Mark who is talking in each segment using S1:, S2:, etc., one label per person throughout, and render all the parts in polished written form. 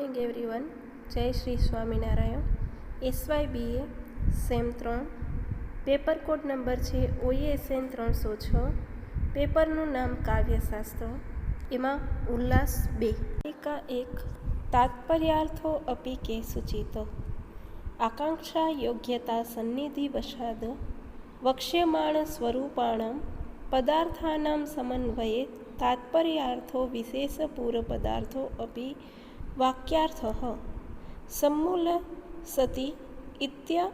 S1: Morning everyone. જય Shri Swaminarayan. SYBA sem 3, paper code number છે OASN 306. પેપરનું નામ કાવ્યશાસ્ત્ર. એમાં ઉલ્લાસ 2. એકા 1 તાત્પર્યાર્થો અપી કે સૂચિત. આકાંક્ષા યોગ્યતા સન્નિધિ વશાદ વક્ષ્યમાણ સ્વરૂપાણમ પદાર્થાનામ સમન્વયે તાત્પર્યાર્થો વિશેષ પૂર્વ પદાર્થો અપી વાક્યાર્થઃ સમૂલ સતિ ઇત્ય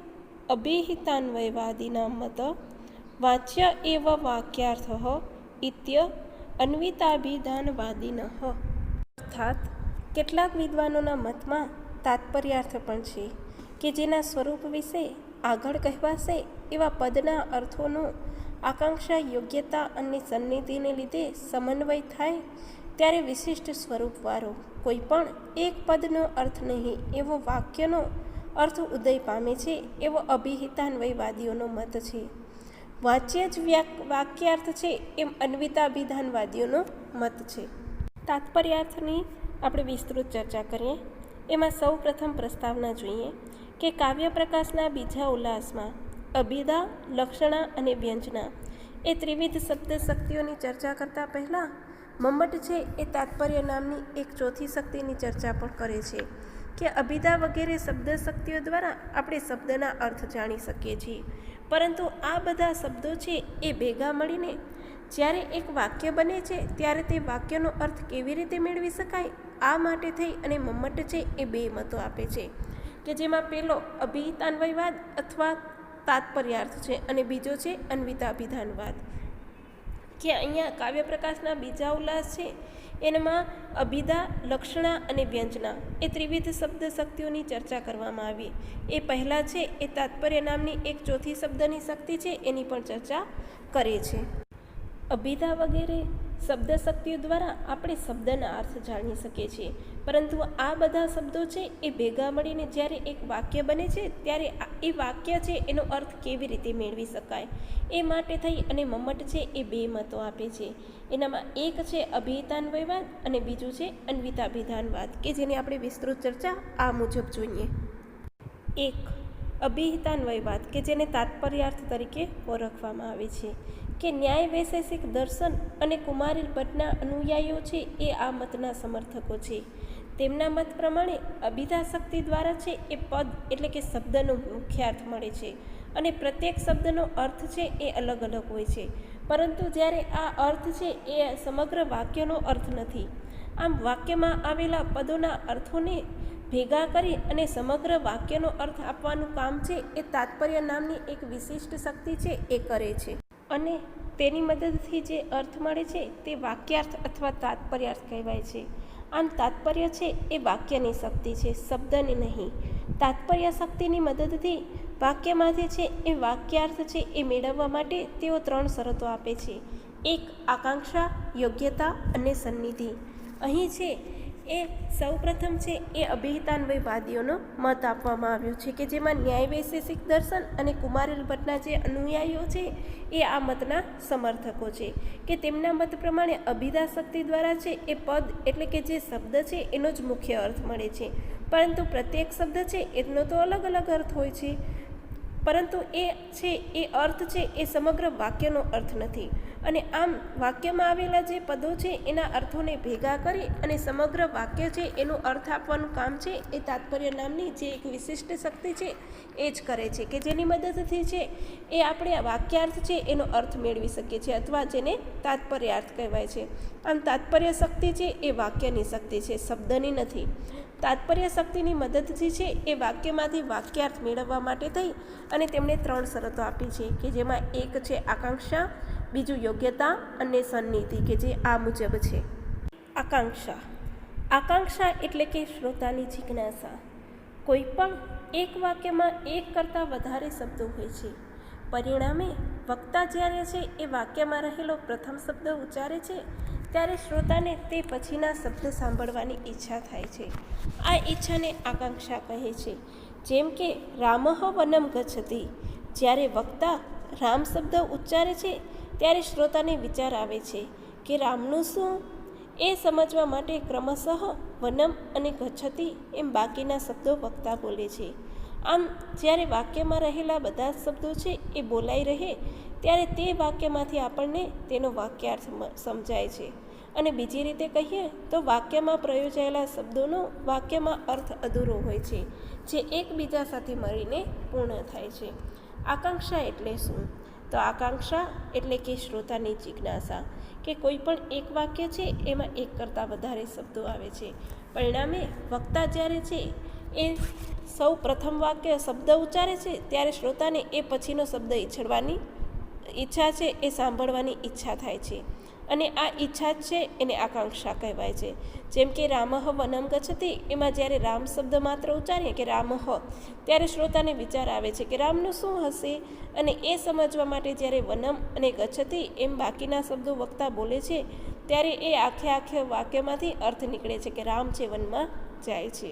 S1: અભિહિતાન્વયવાદીના મત વાચ્ય એવ વાક્યાર્થઃ ઇત્ય અન્વિતાભિધાનવાદીનઃ. અર્થાત કેટલાક વિદ્વાનોના મતમાં તાત્પર્યાર્થ પણ છે કે જેના સ્વરૂપ વિશે આગળ કહેવાશે એવા પદના અર્થોનો આકાંક્ષા યોગ્યતા અને સન્નિધિને લીધે સમન્વય થાય ત્યારે વિશિષ્ટ સ્વરૂપવાળો કોઈ પણ એક પદનો અર્થ નહીં એવો વાક્યનો અર્થ ઉદય પામે છે એવો અભિહિતાન્વયવાદીઓનો મત છે. વાચ્ય જ વાક્યાર્થ છે એમ અન્વિતાભિધાનવાદીઓનો મત છે. તાત્પર્યાર્થની આપણે વિસ્તૃત ચર્ચા કરીએ. એમાં સૌ પ્રથમ પ્રસ્તાવના જોઈએ કે કાવ્ય પ્રકાશના બીજા ઉલ્લાસમાં અભિધા, લક્ષણા અને વ્યંજના એ ત્રિવિધ શબ્દ શક્તિઓની ચર્ચા કરતાં પહેલાં મમ્મટ છે એ તાત્પર્ય નામની એક ચોથી શક્તિની ચર્ચા પણ કરે છે કે અભિધા વગેરે શબ્દ શક્તિઓ દ્વારા આપણે શબ્દના અર્થ જાણી શકીએ છીએ, પરંતુ આ બધા શબ્દો છે એ ભેગા મળીને જ્યારે એક વાક્ય બને છે ત્યારે તે વાક્યનો અર્થ કેવી રીતે મેળવી શકાય આ માટે થઈ અને મમ્મટ છે એ બે મતો આપે છે કે જેમાં પહેલો અભિહિતાન્વયવાદ અથવા તાત્પર્યાર્થ છે અને બીજો છે અન્વિતાભિધાનવાદ. કે અહીંયા કાવ્ય પ્રકાશના બીજા ઉલ્લાસ છે એનામાં અભિધા, લક્ષણા અને વ્યંજના એ ત્રિવિધ શબ્દ શક્તિઓની ચર્ચા કરવામાં આવી. એ પહેલાં છે એ તાત્પર્ય નામની એક ચોથી શબ્દની શક્તિ છે એની પણ ચર્ચા કરે છે. અભિધા વગેરે શબ્દ શક્તિઓ દ્વારા આપણે શબ્દના અર્થ જાણી શકીએ છીએ, પરંતુ આ બધા શબ્દો છે એ ભેગા મળીને જ્યારે એક વાક્ય બને છે ત્યારે એ વાક્ય છે એનો અર્થ કેવી રીતે મેળવી શકાય એ માટે થઈ અને મમ્મટ છે એ બે મતો આપે છે. એનામાં એક છે અભિહિતાન્વયવાદ અને બીજું છે અન્વિતાભિધાનવાદ કે જેની આપણે વિસ્તૃત ચર્ચા આ મુજબ જોઈએ. એક અભિહિતાન્વયવાદ કે જેને તાત્પર્યાર્થ તરીકે ઓળખવામાં આવે છે કે ન્યાય વૈશેષિક દર્શન અને કુમારી ભટ્ટના અનુયાયીઓ છે એ આ મતના સમર્થકો છે. તેમના મત પ્રમાણે અભિધા શક્તિ દ્વારા છે એ પદ એટલે કે શબ્દનો મુખ્યાર્થ મળે છે અને પ્રત્યેક શબ્દનો અર્થ છે એ અલગ અલગ હોય છે, પરંતુ જ્યારે આ અર્થ છે એ સમગ્ર વાક્યનો અર્થ નથી. આમ વાક્યમાં આવેલા પદોના અર્થોને ભેગા કરી અને સમગ્ર વાક્યનો અર્થ આપવાનું કામ છે એ તાત્પર્ય નામની એક વિશિષ્ટ શક્તિ છે એ કરે છે અને તેની મદદથી જે અર્થ મળે છે તે વાક્યાર્થ અથવા તાત્પર્યાર્થ કહેવાય છે. આમ તાત્પર્ય છે એ વાક્યની શક્તિ છે, શબ્દની નહીં. તાત્પર્ય શક્તિની મદદથી વાક્યમાંથી છે એ વાક્યાર્થ છે એ મેળવવા માટે તેઓ 3 શરતો આપે છે. એક આકાંક્ષા, યોગ્યતા અને સન્નિધિ. અહીં છે એ સૌપ્રથમ છે એ અભિહિતાન્વયવાદીઓનો મત આપવામાં આવ્યો છે કે જેમાં ન્યાય વૈશેષિક દર્શન અને કુમારી ભટ્ટના જે અનુયાયીઓ છે એ આ મતના સમર્થકો છે કે તેમના મત પ્રમાણે અભિધા શક્તિ દ્વારા છે એ પદ એટલે કે જે શબ્દ છે એનો જ મુખ્ય અર્થ મળે છે, પરંતુ પ્રત્યેક શબ્દ છે એનો તો અલગ અલગ અર્થ હોય છે, પરંતુ એ છે એ અર્થ છે એ સમગ્ર વાક્યનો અર્થ નથી. અને આમ વાક્યમાં આવેલા જે પદો છે એના અર્થોને ભેગા કરી અને સમગ્ર વાક્ય છે એનો અર્થ આપવાનું કામ છે એ તાત્પર્ય નામની જે એક વિશિષ્ટ શક્તિ છે એ જ કરે છે કે જેની મદદથી છે એ આપણે વાક્યાર્થ છે એનો અર્થ મેળવી શકીએ છીએ અથવા જેને તાત્પર્યાર્થ કહેવાય છે. આમ તાત્પર્ય શક્તિ છે એ વાક્યની શક્તિ છે, શબ્દની નથી. તાત્પર્ય શક્તિની મદદથી છે એ વાક્યમાંથી વાક્યાર્થ મેળવવા માટે થઈ અને તેમણે 3 શરતો આપી છે કે જેમાં એક છે આકાંક્ષા, બીજું યોગ્યતા અને સન્નિધિ કે જે આ મુજબ છે. આકાંક્ષા. આકાંક્ષા એટલે કે શ્રોતાની જિજ્ઞાસા. કોઈ પણ એક વાક્યમાં એક કરતાં વધારે શબ્દો હોય છે, પરિણામે વક્તા જ્યારે છે એ વાક્યમાં રહેલો પ્રથમ શબ્દ ઉચ્ચારે છે ત્યારે શ્રોતાને તે પછીના શબ્દ સાંભળવાની ઈચ્છા થાય છે. આ ઈચ્છાને આકાંક્ષા કહે છે. જેમ કે રામઃ વનમ ગચ્છતિ. જ્યારે વક્તા રામ શબ્દ ઉચ્ચારે છે ત્યારે શ્રોતાને વિચાર આવે છે કે રામનું શું એ સમજવા માટે ક્રમશઃ વનમ અને ગચ્છતિ એમ બાકીના શબ્દો વક્તા બોલે છે. આમ જ્યારે વાક્યમાં રહેલા બધા જ શબ્દો છે એ બોલાઈ રહે ત્યારે તે વાક્યમાંથી આપણને તેનો વાક્યાર્થ સમજાય છે. અને બીજી રીતે કહીએ તો વાક્યમાં પ્રયોજાયેલા શબ્દોનો વાક્યમાં અર્થ અધૂરો હોય છે, જે એકબીજા સાથે મળીને પૂર્ણ થાય છે. આકાંક્ષા એટલે શું? તો આકાંક્ષા એટલે કે શ્રોતાની જિજ્ઞાસા, કે કોઈ પણ એક વાક્ય છે એમાં એક કરતાં વધારે શબ્દો આવે છે. પરિણામે વક્તા જ્યારે છે એ સૌ પ્રથમ વાક્ય શબ્દ ઉચ્ચારે છે ત્યારે શ્રોતાને એ પછીનો શબ્દ ઈચ્છવાની ઈચ્છા છે એ સાંભળવાની ઈચ્છા થાય છે, અને આ ઈચ્છા જ છે એને આકાંક્ષા કહેવાય છે. જેમ કે રામઃ વનમ ગચ્છતિ, એમાં જ્યારે રામ શબ્દ માત્ર ઉચ્ચારીએ કે રામઃ, ત્યારે શ્રોતાને વિચાર આવે છે કે રામનું શું હશે, અને એ સમજવા માટે જ્યારે વનમ અને ગચ્છતિ એમ બાકીના શબ્દો વક્તા બોલે છે ત્યારે એ આખે વાક્યમાંથી અર્થ નીકળે છે કે રામ છે વનમાં જાય છે.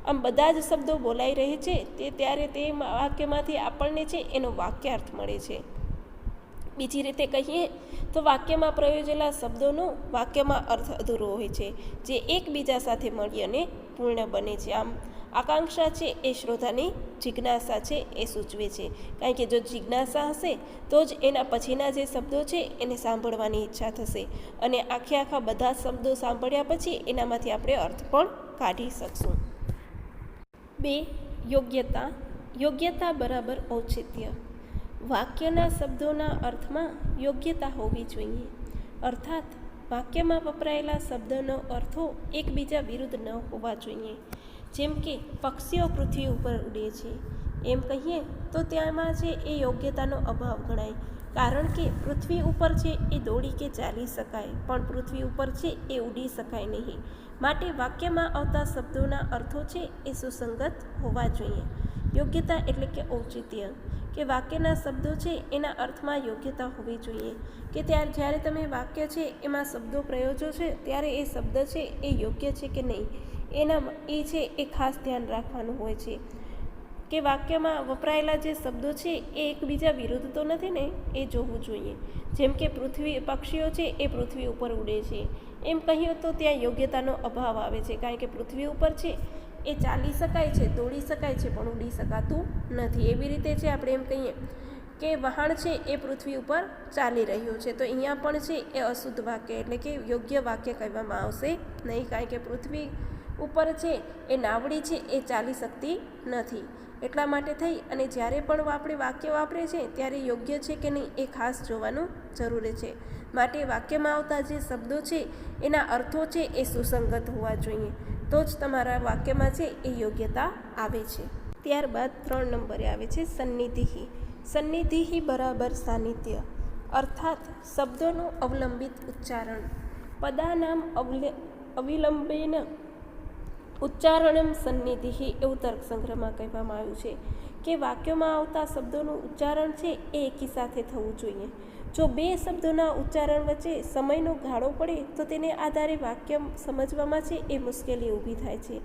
S1: આમ બધા જ શબ્દો બોલાઈ રહે છે ત્યારે તે વાક્યમાંથી આપણને છે એનો વાક્યાર્થ મળે છે. બીજી રીતે કહીએ તો વાક્યમાં પ્રયોજેલા શબ્દોનો વાક્યમાં અર્થ અધૂરો હોય છે, જે એકબીજા સાથે મળી અને પૂર્ણ બને છે. આમ આકાંક્ષા છે એ શ્રોતાની જિજ્ઞાસા છે એ સૂચવે છે, કારણ કે જો જિજ્ઞાસા હશે તો જ એના પછીના જે શબ્દો છે એને સાંભળવાની ઈચ્છા થશે, અને આખા બધા શબ્દો સાંભળ્યા પછી એનામાંથી આપણે અર્થ પણ કાઢી શકશું. 2. યોગ્યતા. યોગ્યતા બરાબર ઔચિત્ય. વાક્યના શબ્દોના અર્થમાં યોગ્યતા હોવી જોઈએ, અર્થાત વાક્યમાં વપરાયેલા શબ્દોનો અર્થો એકબીજા વિરુદ્ધ ન હોવા જોઈએ. જેમ કે પક્ષીઓ પૃથ્વી ઉપર ઉડે છે એમ કહીએ તો તેમાં છે એ યોગ્યતાનો અભાવ ગણાય, કારણ કે પૃથ્વી ઉપર છે એ દોડી કે ચાલી શકાય, પણ પૃથ્વી ઉપર છે એ ઉડી શકાય નહીં. માટે વાક્યમાં આવતા શબ્દોના અર્થો છે એ સુસંગત હોવા જોઈએ. યોગ્યતા એટલે કે ઔચિત્ય, કે વાક્યના શબ્દો છે એના અર્થમાં યોગ્યતા હોવી જોઈએ, કે જ્યારે તમે વાક્ય છે એમાં શબ્દો પ્રયોજો છે ત્યારે એ શબ્દ છે એ યોગ્ય છે કે નહીં એ છે એ ખાસ ધ્યાન રાખવાનું હોય છે. કે વાક્યમાં વપરાયેલા જે શબ્દો છે એ એકબીજા વિરુદ્ધ તો નથી ને એ જોવું જોઈએ. જેમ કે પક્ષીઓ છે એ પૃથ્વી ઉપર ઉડે છે એમ કહીએ તો ત્યાં યોગ્યતાનો અભાવ આવે છે, કારણ કે પૃથ્વી ઉપર છે એ ચાલી શકાય છે, દોડી શકાય છે, પણ ઉડી શકાતું નથી. એવી રીતે છે આપણે એમ કહીએ કે વહાણ છે એ પૃથ્વી ઉપર ચાલી રહ્યું છે, તો અહીંયા પણ છે એ અશુદ્ધ વાક્ય એટલે કે યોગ્ય વાક્ય કહેવામાં આવશે નહીં, કારણ કે પૃથ્વી ઉપર છે એ નાવડી છે એ ચાલી શકતી નથી. એટલા માટે થઈ અને જ્યારે પણ આપણે વાક્ય વાપરીએ છીએ ત્યારે યોગ્ય છે કે નહીં એ ખાસ જોવાનું જરૂરી છે. માટે વાક્યમાં આવતા જે શબ્દો છે એના અર્થો છે એ સુસંગત હોવા જોઈએ, તો જ તમારા વાક્યમાં છે એ યોગ્યતા આવે છે. ત્યારબાદ 3 નંબરે આવે છે સન્નિધિ. સન્નિધિ બરાબર સાનિધ્ય, અર્થાત શબ્દોનું અવલંબિત ઉચ્ચારણ. પદાનામ અવિલંબેન ઉચ્ચારણમ સન્નિધિ એવું તર્કસંગ્રહમાં કહેવામાં આવ્યું છે કે વાક્યોમાં આવતા શબ્દોનું ઉચ્ચારણ છે એ એકી સાથે થવું જોઈએ. જો 2 શબ્દોના ઉચ્ચારણ વચ્ચે સમયનો ગાળો પડે તો તેને આધારે વાક્ય સમજવામાં છે એ મુશ્કેલી ઊભી થાય છે.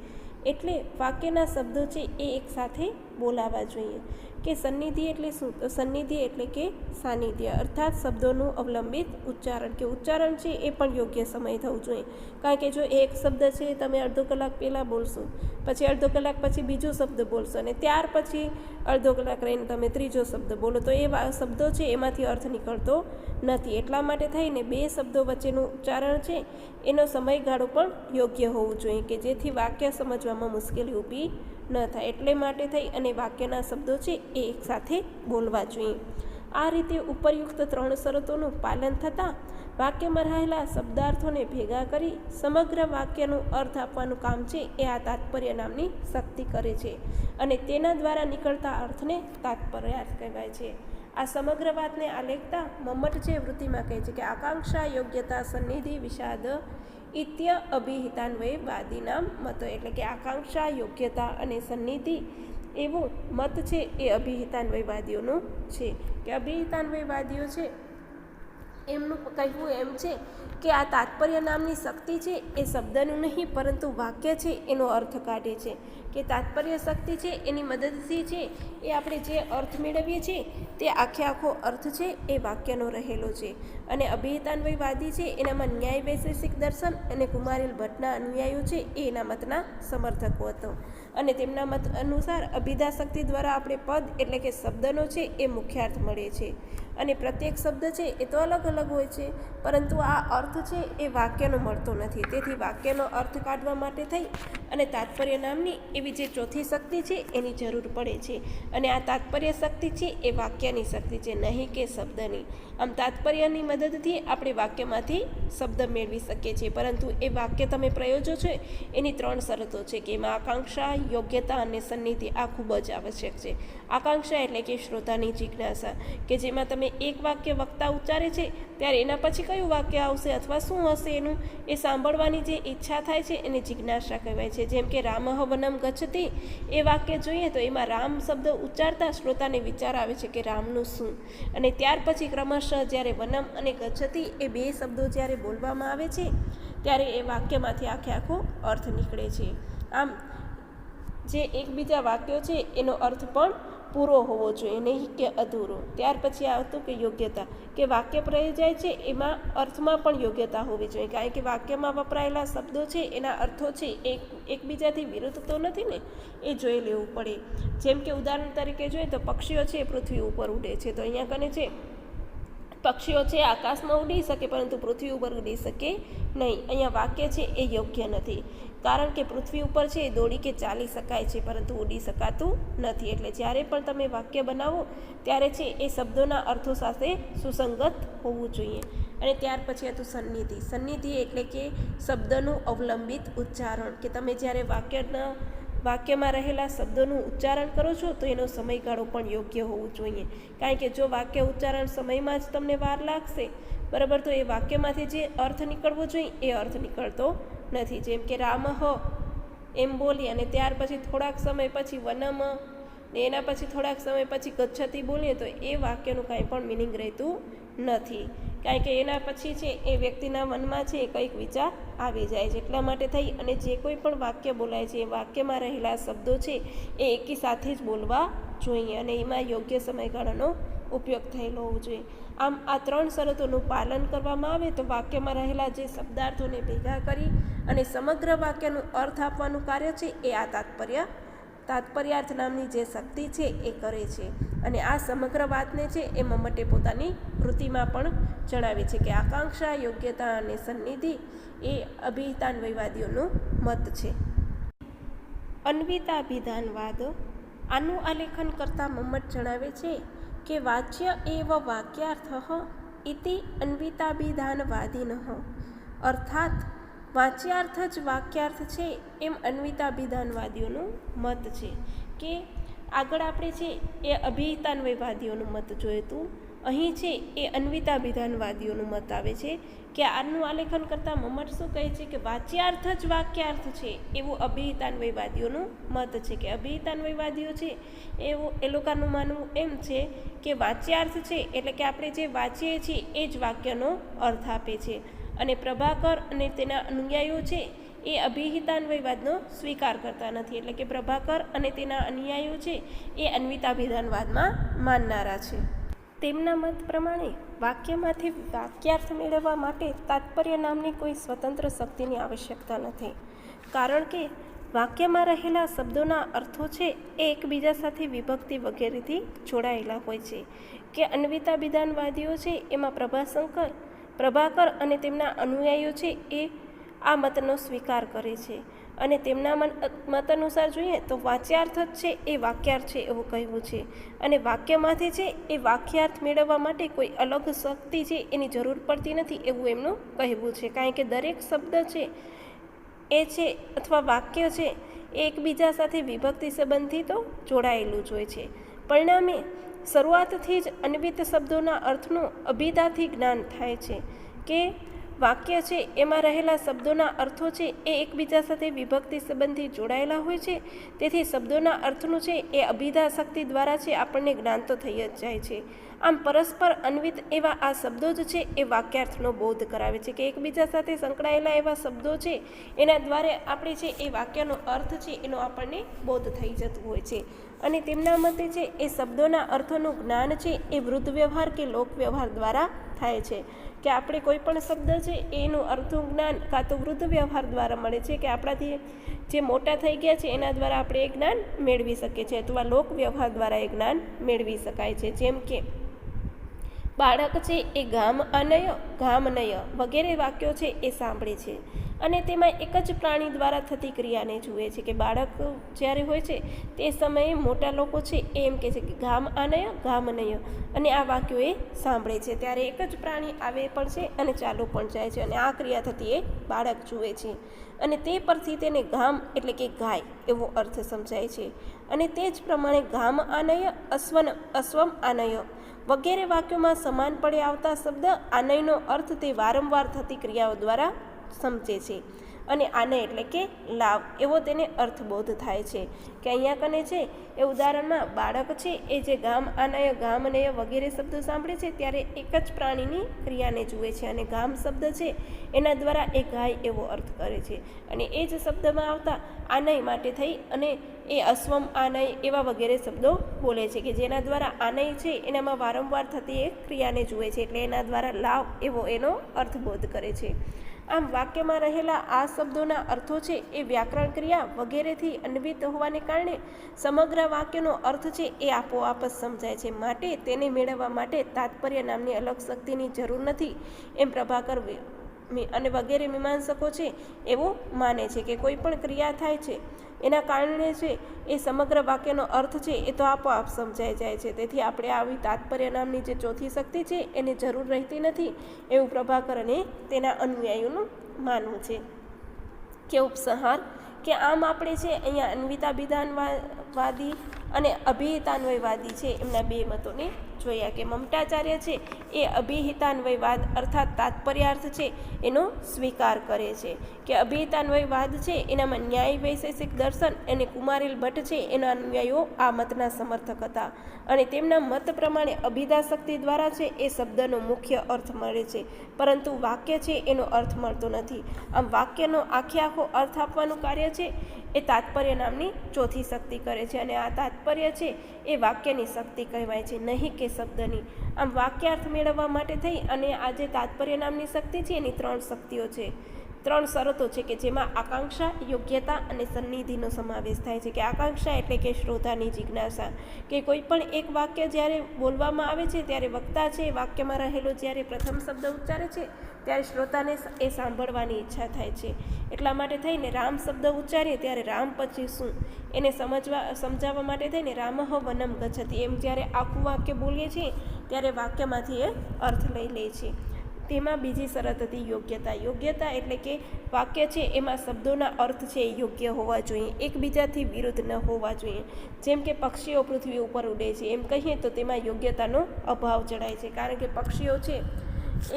S1: એટલે વાક્યના શબ્દો છે એ એકસાથે બોલાવા જોઈએ. કે સન્નિધિ એટલે શું? તો સન્નિધિ એટલે કે સાનિધ્ય, અર્થાત શબ્દોનું અવલંબિત ઉચ્ચારણ, કે ઉચ્ચારણ છે એ પણ યોગ્ય સમય થવું જોઈએ. કારણ કે જો એક શબ્દ છે તમે અડધો કલાક પહેલાં બોલશો, પછી અડધો કલાક પછી બીજો શબ્દ બોલશો, અને ત્યાર પછી અડધો કલાક રહીને તમે ત્રીજો શબ્દ બોલો, તો એ શબ્દો છે એમાંથી અર્થ નીકળતો નથી. એટલા માટે થઈને 2 શબ્દો વચ્ચેનું ઉચ્ચારણ છે એનો સમયગાળો પણ યોગ્ય હોવું જોઈએ, કે જેથી વાક્ય સમજવામાં મુશ્કેલી ઊભી ન થાય. એટલે માટે થઈ અને વાક્યના શબ્દો છે એ એકસાથે બોલવા જોઈએ. આ રીતે ઉપરયુક્ત 3 શરતોનું પાલન થતાં વાક્યમાં રહેલા શબ્દાર્થોને ભેગા કરી સમગ્ર વાક્યનું અર્થ આપવાનું કામ છે એ આ તાત્પર્ય નામની શક્તિ કરે છે, અને તેના દ્વારા નીકળતા અર્થને તાત્પર્યાર્થ કહેવાય છે. આ સમગ્ર વાતને આલેખતા મમ્મટ જે વૃત્તિમાં કહે છે કે આકાંક્ષા યોગ્યતા સન્નિધિ વિષાદ ઇત્ય અભિહિતાન્વયવાદીના મતો, એટલે કે આકાંક્ષા યોગ્યતા અને સન્નિધિ એવું મત છે એ અભિહિતાન્વયવાદીઓનું છે. કે અભિહિતાન્વયવાદીઓ છે એમનું કહેવું એમ છે કે આ તાત્પર્ય નામની શક્તિ છે એ શબ્દનું નહીં પરંતુ વાક્ય છે એનો અર્થ કાઢે છે, કે તાત્પર્ય શક્તિ છે એની મદદથી છે એ આપણે જે અર્થ મેળવીએ છીએ તે આખો અર્થ છે એ વાક્યનો રહેલો છે. અને અભિહિતાન્વયવાદી છે એનામાં ન્યાય વૈશેષિક દર્શન અને કુમારીલ ભટ્ટના અનુયાયીઓ છે એ એના મતના સમર્થકો હતો. અને તેમના મત અનુસાર અભિધા શક્તિ દ્વારા આપણે પદ એટલે કે શબ્દનો છે એ મુખ્યાર્થ મળે છે. અને પ્રત્યેક શબ્દ છે એ તો અલગ અલગ હોય છે, પરંતુ આ અર્થ છે એ વાક્યનો મળતો નથી. તેથી વાક્યનો અર્થ કાઢવા માટે થઈ અને તાત્પર્ય નામની એવી જે ચોથી શક્તિ છે એની જરૂર પડે છે. અને આ તાત્પર્ય શક્તિ છે એ વાક્યની શક્તિ છે, નહીં કે શબ્દની. આમ તાત્પર્યની મદદથી આપણે વાક્યમાંથી શબ્દ મેળવી શકીએ છીએ, પરંતુ એ વાક્ય તમે પ્રયોજો છો એની 3 શરતો છે, કે એમાં આકાંક્ષા, યોગ્યતા અને સન્નિધિ આ ખૂબ જ આવશ્યક છે. આકાંક્ષા એટલે કે શ્રોતાની જિજ્ઞાસા, કે જેમાં તમે એક વાક્ય વક્તા ઉચ્ચારે છે ત્યારે એના પછી કયું વાક્ય આવશે અથવા શું હશે એનું એ સાંભળવાની જે ઈચ્છા થાય છે એને જિજ્ઞાસા કહેવાય છે. જેમ કે રામઃ વનમ ગચ્છતિ એ વાક્ય જોઈએ તો એમાં રામ શબ્દ ઉચ્ચારતા શ્રોતાને વિચાર આવે છે કે રામનું શું, અને ત્યાર પછી ક્રમશઃ જ્યારે વનમ અને ગચ્છતિ એ 2 શબ્દો જ્યારે બોલવામાં આવે છે ત્યારે એ વાક્યમાંથી આખો અર્થ નીકળે છે. આમ જે એકબીજા વાક્યો છે એનો અર્થ પણ પૂરો હોવો જોઈએ, નહીં કે અધૂરો. ત્યાર પછી આવતું કે યોગ્યતા, કે વાક્ય પ્રયોજાય છે એમાં અર્થમાં પણ યોગ્યતા હોવી જોઈએ, કારણ કે વાક્યમાં વપરાયેલા શબ્દો છે એના અર્થો છે એકબીજાથી વિરુદ્ધ તો નથી ને, એ જોઈ લેવું પડે. જેમ કે ઉદાહરણ તરીકે જોઈએ તો પક્ષીઓ છે પૃથ્વી ઉપર ઉડે છે, તો અહીંયા કને છે પક્ષીઓ છે આકાશમાં ઉડી શકે પરંતુ પૃથ્વી ઉપર ઉડી શકે નહીં. અહીંયા વાક્ય છે એ યોગ્ય નથી, કારણ કે પૃથ્વી ઉપર છે એ દોડી કે ચાલી શકાય છે પરંતુ ઉડી શકાતું નથી. એટલે જ્યારે પણ તમે વાક્ય બનાવો ત્યારે છે એ શબ્દોના અર્થો સાથે સુસંગત હોવું જોઈએ. અને ત્યાર પછી હતું સન્નિધિ. સન્નિધિ એટલે કે શબ્દનું અવલંબિત ઉચ્ચારણ, કે તમે જ્યારે વાક્યમાં રહેલા શબ્દોનું ઉચ્ચારણ કરો છો તો એનો સમયગાળો પણ યોગ્ય હોવો જોઈએ, કારણ કે જો વાક્ય ઉચ્ચારણ સમયમાં જ તમને વાર લાગશે બરાબર, તો એ વાક્યમાંથી જે અર્થ નીકળવો જોઈએ એ અર્થ નીકળતો નથી. જેમ કે રામઃ એમ બોલી અને ત્યાર પછી થોડાક સમય પછી વનમ ને એના પછી થોડાક સમય પછી ગચ્છતિ બોલીએ તો એ વાક્યનું કાંઈ પણ મિનિંગ રહેતું નથી, કારણ કે એના પછી છે એ વ્યક્તિના મનમાં છે કંઈક વિચાર આવી જાય છે. એટલા માટે થઈ અને જે કોઈ પણ વાક્ય બોલાય છે એ વાક્યમાં રહેલા શબ્દો છે એ એકી સાથે જ બોલવા જોઈએ અને એમાં યોગ્ય સમયગાળાનો ઉપયોગ થયેલો હોવો જોઈએ. આમ આ 3 શરતોનું પાલન કરવામાં આવે તો વાક્યમાં રહેલા જે શબ્દાર્થોને ભેગા કરી અને સમગ્ર વાક્યનું અર્થ આપવાનું કાર્ય છે એ આ તાત્પર્યાર્થ નામની જે શક્તિ છે એ કરે છે. અને આ સમગ્ર વાતને છે એ મમ્મટે પોતાની કૃતિમાં પણ જણાવે છે કે આકાંક્ષા, યોગ્યતા અને સન્નિધિ એ અભિહિતાન્વયવાદીઓનું મત છે. અન્વિતાભિધાનવાદ. આનું આલેખન કરતા મમ્મટ જણાવે છે કે વાચ્ય એવ વાક્યાર્થ ઇતિ અન્વિતાભિધાનવાદિનઃ, અર્થાત વાચ્યાર્થ જ વાક્યાર્થ છે એમ અન્વિતાભિધાનવાદીઓનું મત છે. કે આગળ આપણે છે એ અભિહિતાન્વયવાદીઓનું મત જોયું હતું, અહીં છે એ અન્વિતાભિધાનવાદીઓનું મત આવે છે. કે આનું આલેખન કરતાં મમ્મટ શું કહે છે કે વાચ્યાર્થ જ વાક્યાર્થ છે એવું અભિહિતાન્વયવાદીઓનું મત છે. કે અભિહિતાન્વયવાદીઓ છે એ લોકોનું માનવું એમ છે કે વાચ્યાર્થ છે એટલે કે આપણે જે વાંચીએ છીએ એ જ વાક્યનો અર્થ આપે છે. અને પ્રભાકર અને તેના અનુયાયીઓ છે એ અભિહિતાન્વયવાદનો સ્વીકાર કરતા નથી, એટલે કે પ્રભાકર અને તેના અનુયાયીઓ છે એ અન્વિતાભિધાનવાદમાં માનનારા છે. તેમના મત પ્રમાણે વાક્યમાંથી વાક્યાર્થ મેળવવા માટે તાત્પર્ય નામની કોઈ સ્વતંત્ર શક્તિની આવશ્યકતા નથી, કારણ કે વાક્યમાં રહેલા શબ્દોના અર્થો છે એ એકબીજા સાથે વિભક્તિ વગેરેથી જોડાયેલા હોય છે. કે અન્વિતાભિધાનવાદીઓ છે એમાં પ્રભાકર અને તેમના અનુયાયીઓ છે એ આ મતનો સ્વીકાર કરે છે. અને તેમના મત અનુસાર જોઈએ તો વાચ્યાર્થ જ છે એ વાક્યાર્થ છે એવું કહેવું છે. અને વાક્યમાંથી છે એ વાક્યાર્થ મેળવવા માટે કોઈ અલગ શક્તિ છે એની જરૂર પડતી નથી એવું એમનું કહેવું છે, કારણ કે દરેક શબ્દ છે એ છે અથવા વાક્ય છે એ એકબીજા સાથે વિભક્તિ સંબંધી તો જોડાયેલું જ હોય છે. પરિણામે શરૂઆતથી જ અન્વિત શબ્દોના અર્થનું અભિધાથી જ્ઞાન થાય છે. કે વાક્ય છે એમાં રહેલા શબ્દોના અર્થો છે એ એકબીજા સાથે વિભક્તિ સંબંધી જોડાયેલા હોય છે. તેથી શબ્દોના અર્થનું છે એ અભિધા શક્તિ દ્વારા છે આપણને જ્ઞાન તો થઈ જ જાય છે. આમ પરસ્પર અન્વિત એવા આ શબ્દો જ છે એ વાક્યાર્થનો બોધ કરાવે છે કે એકબીજા સાથે સંકળાયેલા એવા શબ્દો છે એના દ્વારા આપણે છે એ વાક્યનો અર્થ છે એનો આપણને બોધ થઈ જતું હોય છે. અને તેમના મતે છે એ શબ્દોના અર્થોનું જ્ઞાન છે એ વૃદ્ધ વ્યવહાર કે લોક વ્યવહાર દ્વારા થાય છે. કે આપણે કોઈ પણ શબ્દ છે એનું અર્થનું જ્ઞાન કાં તો વૃદ્ધ વ્યવહાર દ્વારા મળે છે કે આપણાથી જે મોટા થઈ ગયા છે એના દ્વારા આપણે એ જ્ઞાન મેળવી શકીએ છીએ, અથવા લોક વ્યવહાર દ્વારા એ જ્ઞાન મેળવી શકાય છે. જેમ કે બાળક છે એ ગામનય વગેરે વાક્યો છે એ સાંભળે છે અને તેમાં એક જ પ્રાણી દ્વારા થતી ક્રિયાને જુએ છે. કે બાળક જ્યારે હોય છે તે સમયે મોટા લોકો છે એ એમ કહે છે કે ગામનય અને આ વાક્યો એ સાંભળે છે ત્યારે એક જ પ્રાણી આવે પણ છે અને ચાલુ પણ જાય છે અને આ ક્રિયા થતી એ બાળક જુએ છે અને તે પરથી તેને ગામ એટલે કે ગાય એવો અર્થ સમજાય છે. અને તે જ પ્રમાણે ગામ આનય અશ્વમ આનય વગેરે વાક્યોમાં સમાનપણે આવતા શબ્દ આનયનો અર્થ તે વારંવાર થતી ક્રિયાઓ દ્વારા સમજે છે અને આનય એટલે કે લાવ એવો તેને અર્થબોધ થાય છે. કે અહીંયા કને છે એ ઉદાહરણમાં બાળક છે એ જે ગામનય વગેરે શબ્દો સાંભળે છે ત્યારે એક જ પ્રાણીની ક્રિયાને જુએ છે અને ગામ શબ્દ છે એના દ્વારા એ ગાય એવો અર્થ કરે છે અને એ જ શબ્દમાં આવતા આનય માટે થઈ અને એ અશ્વમ આનય એવા વગેરે શબ્દો બોલે છે કે જેના દ્વારા આનય છે એનામાં વારંવાર થતી એક ક્રિયાને જુએ છે એટલે એના દ્વારા લાવ એવો એનો અર્થબોધ કરે છે. આમ વાક્યમાં રહેલા આ શબ્દોના અર્થો છે એ વ્યાકરણ ક્રિયા વગેરેથી અન્વિત હોવાને કારણે સમગ્ર વાક્યનો અર્થ છે એ આપોઆપ જ સમજાય છે. માટે તેને મેળવવા માટે તાત્પર્ય નામની અલગ શક્તિની જરૂર નથી એમ પ્રભાકર અને વગેરે મીમાંસકો છે એવું માને છે કે કોઈ પણ ક્રિયા થાય છે એના કારણે છે એ સમગ્ર વાક્યનો અર્થ છે એ તો આપોઆપ સમજાઈ જાય છે. તેથી આપણે આવી તાત્પર્ય નામની જે ચોથી શક્તિ છે એની જરૂર રહેતી નથી એવું પ્રભાકર અને તેના અનુયાયીઓનું માનવું છે. કે ઉપસંહાર કે આમ આપણે છે અહીંયા અન્વિતાભિધાનવાદી અને અભિહિતાન્વયવાદી છે એમના બે મતોને જોયા. કે મમતાચાર્ય છે એ અભિહિતાન્વયવાદ અર્થાત તાત્પર્યાર્થ છે એનો સ્વીકાર કરે છે. કે અભિહિતાન્વયવાદ છે એનામાં ન્યાય વૈશેષિક દર્શન અને કુમારીલ ભટ્ટ છે એના અનુયાયીઓ આ મતના સમર્થક હતા અને તેમના મત પ્રમાણે અભિધા શક્તિ દ્વારા છે એ શબ્દનો મુખ્ય અર્થ મળે છે પરંતુ વાક્ય છે એનો અર્થ મળતો નથી. આમ વાક્યનો આખો અર્થ આપવાનું કાર્ય છે એ તાત્પર્ય નામની ચોથી શક્તિ કરે છે અને આ તાત્પર્ય છે એ વાક્યની શક્તિ કહેવાય છે, નહીં કે શબ્દની. આમ વાક્યાર્થ મેળવવા માટે થઈ અને આ જે તાત્પર્ય નામની શક્તિ છે એની ત્રણ શક્તિઓ છે, ત્રણ શરતો છે કે જેમાં આકાંક્ષા, યોગ્યતા અને સન્નિધિનો સમાવેશ થાય છે. કે આકાંક્ષા એટલે કે શ્રોતાની જિજ્ઞાસા, કે કોઈ પણ એક વાક્ય જ્યારે બોલવામાં આવે છે ત્યારે વક્તા છે વાક્યમાં રહેલો જ્યારે પ્રથમ શબ્દ ઉચ્ચારે છે ત્યારે શ્રોતાને એ સાંભળવાની ઈચ્છા થાય છે. એટલા માટે થઈને રામ શબ્દ ઉચ્ચારીએ ત્યારે રામ પછી શું એને સમજાવવા માટે થઈને રામઃ વનમ ગચ્છતિ એમ જ્યારે આખું વાક્ય બોલીએ છીએ ત્યારે વાક્યમાંથી એ અર્થ લઈ લે છે. તેમાં બીજી શરત હતી યોગ્યતા એટલે કે વાક્ય છે એમાં શબ્દોના અર્થ છે એ યોગ્ય હોવા જોઈએ, એકબીજાથી વિરુદ્ધ ન હોવા જોઈએ. જેમ કે પક્ષીઓ પૃથ્વી ઉપર ઉડે છે એમ કહીએ તો તેમાં યોગ્યતાનો અભાવ જણાય છે, કારણ કે પક્ષીઓ છે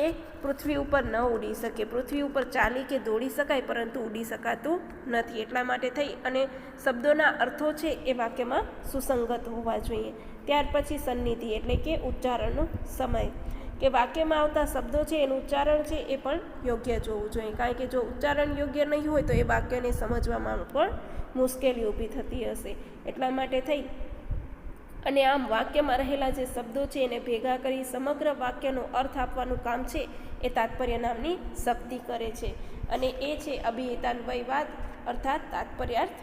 S1: એ પૃથ્વી ઉપર ન ઉડી શકે. પૃથ્વી ઉપર ચાલી કે દોડી શકાય પરંતુ ઉડી શકાતું નથી. એટલા માટે થઈ અને શબ્દોના અર્થો છે એ વાક્યમાં સુસંગત હોવા જોઈએ. ત્યાર પછી સન્નિધિ એટલે કે ઉચ્ચારણનો સમય, કે વાક્યમાં આવતા શબ્દો છે એનું ઉચ્ચારણ છે એ પણ યોગ્ય જોવું જોઈએ, કારણ કે જો ઉચ્ચારણ યોગ્ય નહીં હોય તો એ વાક્યને સમજવામાં પણ મુશ્કેલી ઊભી થતી હશે. એટલા માટે થઈ અને આમ વાક્યમાં રહેલા જે શબ્દો છે એને ભેગા કરી સમગ્ર વાક્યનો અર્થ આપવાનું કામ છે એ તાત્પર્ય નામની શક્તિ કરે છે અને એ છે અભિહિતાન્વયવાદ અર્થાત તાત્પર્યાર્થ.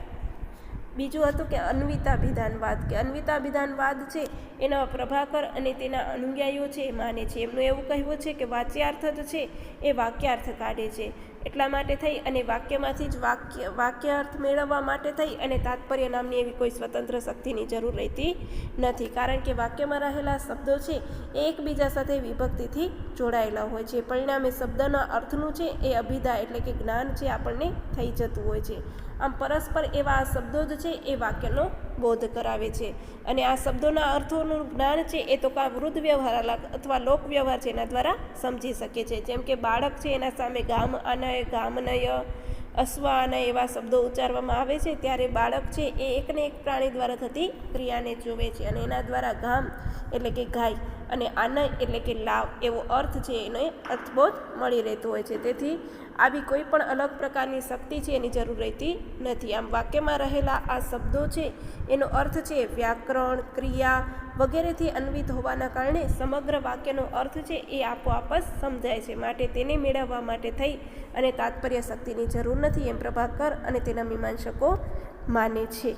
S1: બીજું હતું કે અન્વિતાભિધાનવાદ, કે અન્વિતાભિધાનવાદ છે એના પ્રભાકર અને તેના અનુયાયીઓ છે એ માને છે. એમનું એવું કહેવું છે કે વાચ્યાર્થ જ છે એ વાક્યાર્થ કાઢે છે. એટલા માટે થઈ અને વાક્યમાંથી જ વાક્યાર્થ મેળવવા માટે થઈ અને તાત્પર્ય નામની એવી કોઈ સ્વતંત્ર શક્તિની જરૂર રહેતી નથી, કારણ કે વાક્યમાં રહેલા શબ્દો છે એ એકબીજા સાથે વિભક્તિથી જોડાયેલા હોય છે. પરિણામે શબ્દના અર્થનું છે એ અભિધા એટલે કે જ્ઞાન છે આપણને થઈ જતું હોય છે. આમ પરસ્પર એવા આ શબ્દો જ છે એ વાક્યનો બોધ કરાવે છે અને આ શબ્દોના અર્થોનું જ્ઞાન છે એ તો કાં વૃદ્ધ વ્યવહાર અથવા લોક વ્યવહાર છે એના દ્વારા સમજી શકે છે. જેમ કે બાળક છે એના સામે ગામનય, અશ્વાનય એવા શબ્દો ઉચ્ચારવામાં આવે છે ત્યારે બાળક છે એ એકને એક પ્રાણી દ્વારા થતી ક્રિયાને જોવે છે અને એના દ્વારા ગામ એટલે કે ગાય અને આનય એટલે કે લાવ એવો અર્થ છે, એનો અર્થબોધ મળી રહેતો હોય છે. તેથી આવી કોઈ પણ અલગ પ્રકારની શક્તિ છે એની જરૂર રહેતી નથી. આમ વાક્યમાં રહેલા આ શબ્દો છે એનો અર્થ છે વ્યાકરણ, ક્રિયા વગેરેથી અન્વિત હોવાના કારણે સમગ્ર વાક્યનો અર્થ છે એ આપોઆપ જ સમજાય છે. માટે તેને મેળવવા માટે થઈ અને તાત્પર્ય શક્તિની જરૂર નથી એમ પ્રભાકર અને તેના મીમાંસકો માને છે.